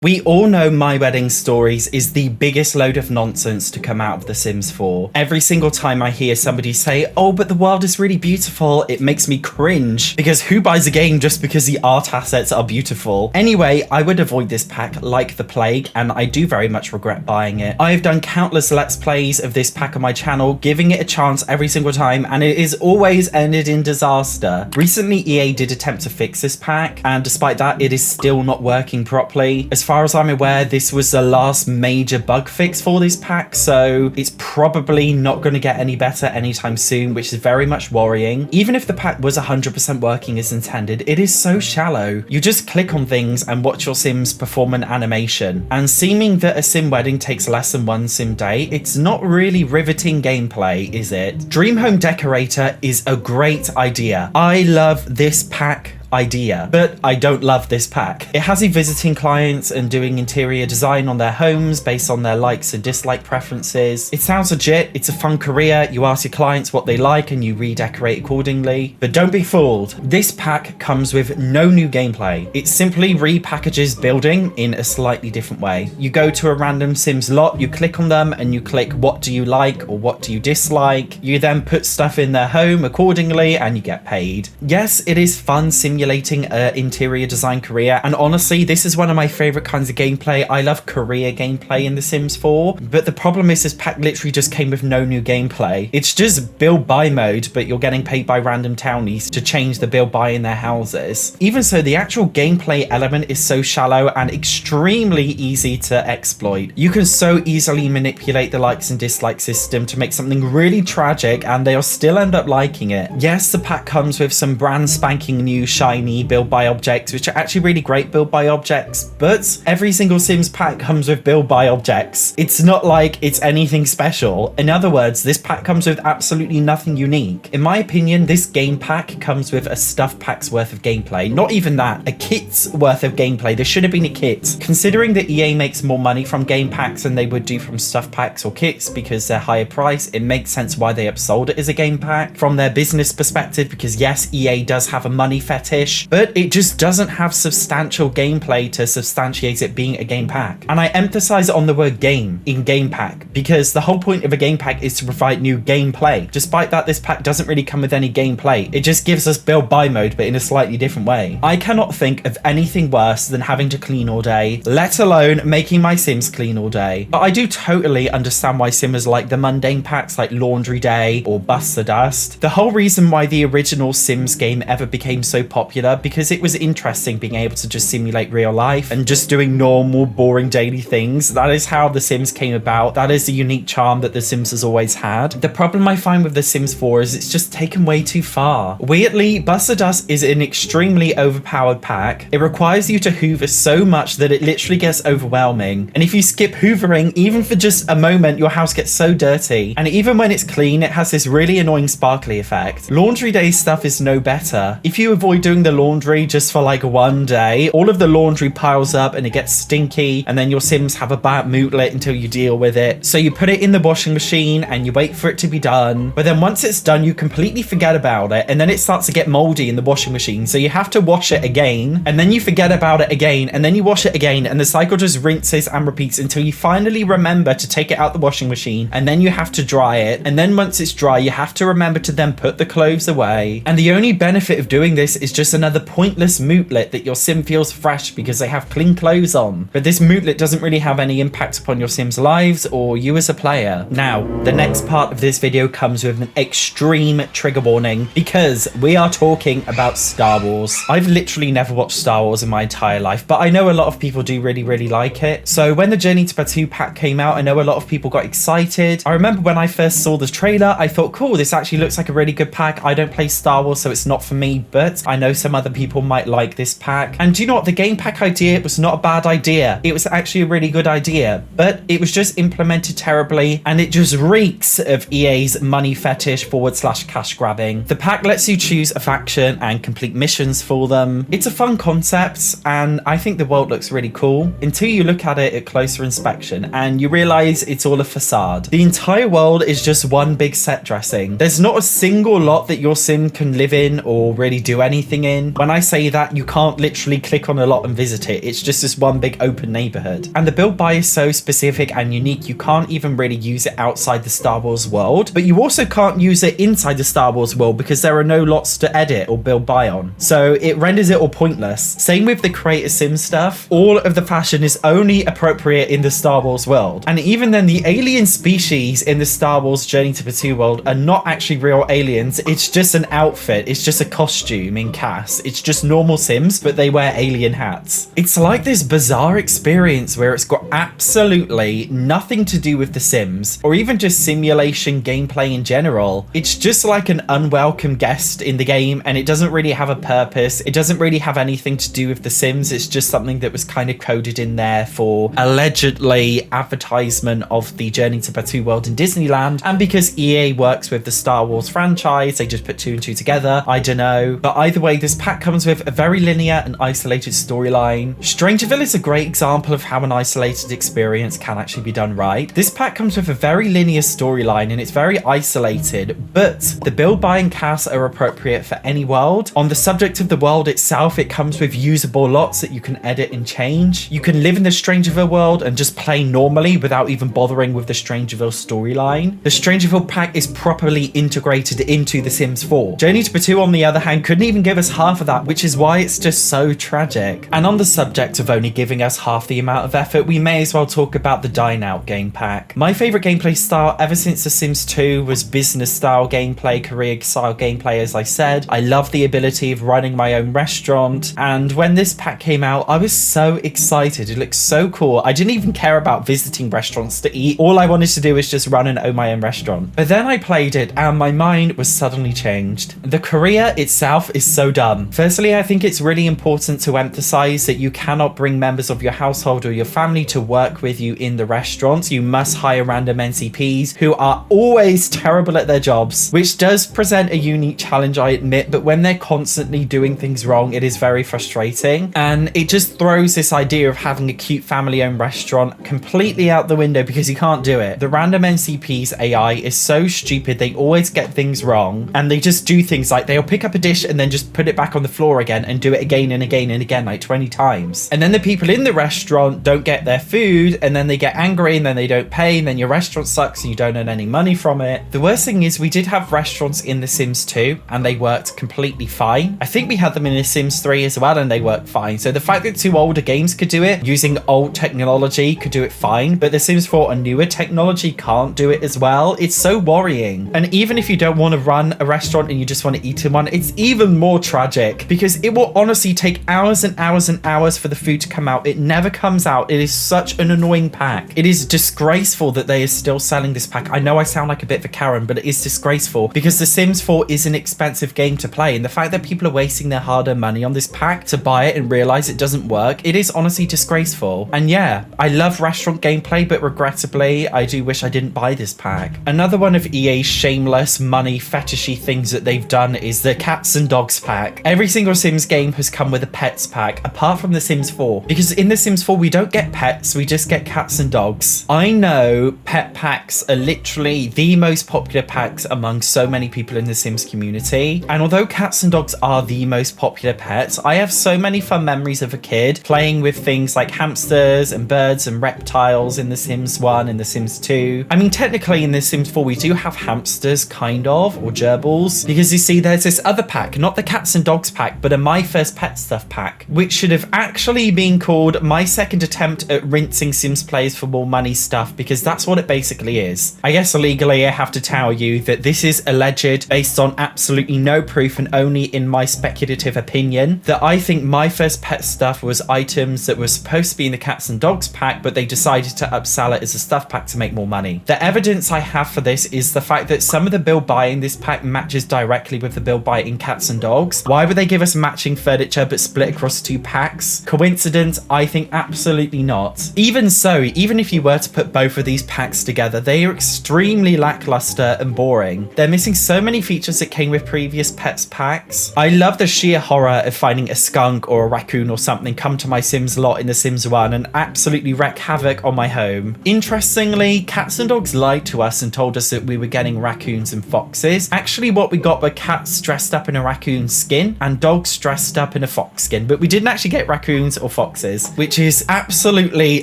We all know My Wedding Stories is the biggest load of nonsense to come out of The Sims 4. Every single time I hear somebody say, oh, but the world is really beautiful, it makes me cringe, because who buys a game just because the art assets are beautiful? Anyway, I would avoid this pack like the plague, and I do very much regret buying it. I've done countless Let's Plays of this pack on my channel, giving it a chance every single time, and it is always ended in disaster. Recently, EA did attempt to fix this pack, and despite that, it is still not working properly. As far as I'm aware, this was the last major bug fix for this pack, so it's probably not going to get any better anytime soon, which is very much worrying. Even if the pack was 100% working as intended, it is so shallow. You just click on things and watch your Sims perform an animation, and seeming that a sim wedding takes less than one sim day, it's not really riveting gameplay, is it? Dream Home Decorator is a great idea. I love this pack idea, but I don't love this pack. It has you visiting clients and doing interior design on their homes based on their likes and dislike preferences. It sounds legit, it's a fun career, you ask your clients what they like and you redecorate accordingly. But don't be fooled, this pack comes with no new gameplay. It simply repackages building in a slightly different way. You go to a random Sims lot, you click on them and you click what do you like or what do you dislike. You then put stuff in their home accordingly and you get paid. Yes, it is fun simulating an interior design career, and honestly this is one of my favorite kinds of gameplay. I love career gameplay in The Sims 4, but the problem is this pack literally just came with no new gameplay. It's just build buy mode, but you're getting paid by random townies to change the build buy in their houses. Even so, the actual gameplay element is so shallow and extremely easy to exploit. You can so easily manipulate the likes and dislikes system to make something really tragic and they'll still end up liking it. Yes, the pack comes with some brand spanking new shiny build buy objects, which are actually really great build buy objects, but every single Sims pack comes with build buy objects. It's not like it's anything special. In other words, this pack comes with absolutely nothing unique. In my opinion, this game pack comes with a stuff pack's worth of gameplay. Not even that, a kit's worth of gameplay. There should have been a kit. Considering that EA makes more money from game packs than they would do from stuff packs or kits because they're higher price, it makes sense why they upsold it as a game pack from their business perspective, because yes, EA does have a money fetish, but it just doesn't have substantial gameplay to substantiate it being a game pack. And I emphasize on the word game in game pack because the whole point of a game pack is to provide new gameplay. Despite that, this pack doesn't really come with any gameplay. It just gives us build buy mode, but in a slightly different way. I cannot think of anything worse than having to clean all day, let alone making my Sims clean all day. But I do totally understand why Simmers like the mundane packs like Laundry Day or Bust the Dust. The whole reason why the original Sims game ever became so popular, because it was interesting being able to just simulate real life and just doing normal, boring daily things. That is how The Sims came about. That is the unique charm that The Sims has always had. The problem I find with The Sims 4 is it's just taken way too far. Weirdly, Bust the Dust is an extremely overpowered pack. It requires you to hoover so much that it literally gets overwhelming. And if you skip hoovering, even for just a moment, your house gets so dirty. And even when it's clean, it has this really annoying sparkly effect. Laundry Day stuff is no better. If you avoid doing the laundry just for like one day, all of the laundry piles up and it gets stinky, and then your Sims have a bad moodlet until you deal with it. So you put it in the washing machine and you wait for it to be done, but then once it's done you completely forget about it, and then it starts to get moldy in the washing machine, so you have to wash it again, and then you forget about it again, and then you wash it again, and the cycle just rinses and repeats until you finally remember to take it out the washing machine, and then you have to dry it, and then once it's dry you have to remember to then put the clothes away. And the only benefit of doing this is just another pointless moodlet that your Sim feels fresh because they have clean clothes on. But this moodlet doesn't really have any impact upon your Sims' lives or you as a player. Now, the next part of this video comes with an extreme trigger warning because we are talking about Star Wars. I've literally never watched Star Wars in my entire life, but I know a lot of people do really like it. So when the Journey to Batuu pack came out, I know a lot of people got excited. I remember when I first saw the trailer, I thought, cool, this actually looks like a really good pack. I don't play Star Wars, so it's not for me, but I know some other people might like this pack. And do you know what? The game pack idea was not a bad idea. It was actually a really good idea, but it was just implemented terribly, and it just reeks of EA's money fetish / cash grabbing. The pack lets you choose a faction and complete missions for them. It's a fun concept, and I think the world looks really cool until you look at it at closer inspection and you realize it's all a facade. The entire world is just one big set dressing. There's not a single lot that your sim can live in or really do anything living in. When I say that, you can't literally click on a lot and visit it. It's just this one big open neighborhood. And the build by is so specific and unique, you can't even really use it outside the Star Wars world, but you also can't use it inside the Star Wars world because there are no lots to edit or build by on. So it renders it all pointless. Same with the Creator Sim stuff. All of the fashion is only appropriate in the Star Wars world. And even then, the alien species in the Star Wars Journey to Batuu world are not actually real aliens. It's just an outfit. It's just a costume in Cass. It's just normal Sims, but they wear alien hats. It's like this bizarre experience where it's got absolutely nothing to do with The Sims, or even just simulation gameplay in general. It's just like an unwelcome guest in the game, and it doesn't really have a purpose. It doesn't really have anything to do with The Sims. It's just something that was kind of coded in there for allegedly advertisement of the Journey to Batuu world in Disneyland, and because EA works with the Star Wars franchise, they just put two and two together. I don't know. But either way, this pack comes with a very linear and isolated storyline. Strangerville is a great example of how an isolated experience can actually be done right. This pack comes with a very linear storyline and it's very isolated, but the build by and Cass are appropriate for any world. On the subject of the world itself, it comes with usable lots that you can edit and change. You can live in the Strangerville world and just play normally without even bothering with the Strangerville storyline. The Strangerville pack is properly integrated into The Sims 4. Journey to Batuu, on the other hand, couldn't even give us half of that, which is why it's just so tragic. And on the subject of only giving us half the amount of effort, we may as well talk about the Dine Out game pack. My favorite gameplay style ever since The Sims 2 was business style gameplay, career style gameplay, as I said. I love the ability of running my own restaurant, and when this pack came out, I was so excited. It looked so cool. I didn't even care about visiting restaurants to eat. All I wanted to do was just run and own my own restaurant. But then I played it and my mind was suddenly changed. The career itself is so dumb. Firstly, I think it's really important to emphasize that you cannot bring members of your household or your family to work with you in the restaurant. You must hire random NCPs who are always terrible at their jobs, which does present a unique challenge, I admit, but when they're constantly doing things wrong, it is very frustrating. And it just throws this idea of having a cute family-owned restaurant completely out the window because you can't do it. The random NCP's AI is so stupid, they always get things wrong, and they just do things like they'll pick up a dish and then just put it back on the floor again and do it again and again and again, like 20 times. And then the people in the restaurant don't get their food, and then they get angry, and then they don't pay, and then your restaurant sucks and you don't earn any money from it. The worst thing is we did have restaurants in The Sims 2 and they worked completely fine. I think we had them in The Sims 3 as well and they worked fine. So the fact that two older games could do it using old technology could do it fine, but The Sims 4 and newer technology can't do it as well. It's so worrying. And even if you don't want to run a restaurant and you just want to eat in one, it's even more tragic because it will honestly take hours and hours and hours for the food to come out. It never comes out. It is such an annoying pack. It is disgraceful that they are still selling this pack. I know I sound like a bit of a Karen, but it is disgraceful because The Sims 4 is an expensive game to play, and the fact that people are wasting their hard-earned money on this pack to buy it and realize it doesn't work, it is honestly disgraceful. And yeah, I love restaurant gameplay, but regrettably, I do wish I didn't buy this pack. Another one of EA's shameless money fetishy things that they've done is the cats and dogs pack. Every single Sims game has come with a pets pack, apart from The Sims 4, because in The Sims 4 we don't get pets, we just get cats and dogs. I know pet packs are literally the most popular packs among so many people in the Sims community, and although cats and dogs are the most popular pets, I have so many fun memories of a kid playing with things like hamsters and birds and reptiles in The Sims 1 and The Sims 2. I mean, technically in The Sims 4 we do have hamsters, kind of, or gerbils, because you see there's this other pack, not the cats and dogs pack, but a My First Pet Stuff pack, which should have actually been called My Second Attempt at Rinsing Sims Players for More Money Stuff, because that's what it basically is. I guess legally I have to tell you that this is alleged based on absolutely no proof and only in my speculative opinion, that I think My First Pet Stuff was items that were supposed to be in the cats and dogs pack, but they decided to upsell it as a stuff pack to make more money. The evidence I have for this is the fact that some of the build buy in this pack matches directly with the build buy in cats and dogs. Why would they give us matching furniture but split across two packs? Coincidence? I think absolutely not. Even so, even if you were to put both of these packs together, they are extremely lackluster and boring. They're missing so many features that came with previous pets packs. I love the sheer horror of finding a skunk or a raccoon or something come to my Sims lot in The Sims 1 and absolutely wreak havoc on my home. Interestingly, cats and dogs lied to us and told us that we were getting raccoons and foxes. Actually, what we got were cats dressed up in a raccoon skin skin and dogs dressed up in a fox skin, but we didn't actually get raccoons or foxes, which is absolutely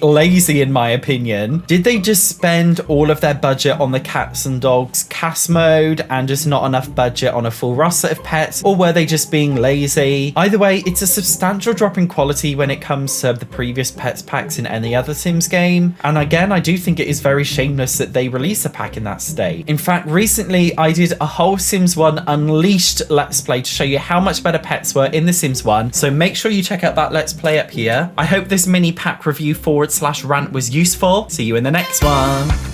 lazy in my opinion. Did they just spend all of their budget on the cats and dogs cast mode and just not enough budget on a full roster of pets, or were they just being lazy? Either way, it's a substantial drop in quality when it comes to the previous pets packs in any other Sims game, and again, I do think it is very shameless that they release a pack in that state. In fact, recently I did a whole Sims 1 Unleashed Let's Play to show you how much better pets were in the Sims 1, so make sure you check out that Let's Play up here. I hope this mini pack review / rant was useful. See you in the next one.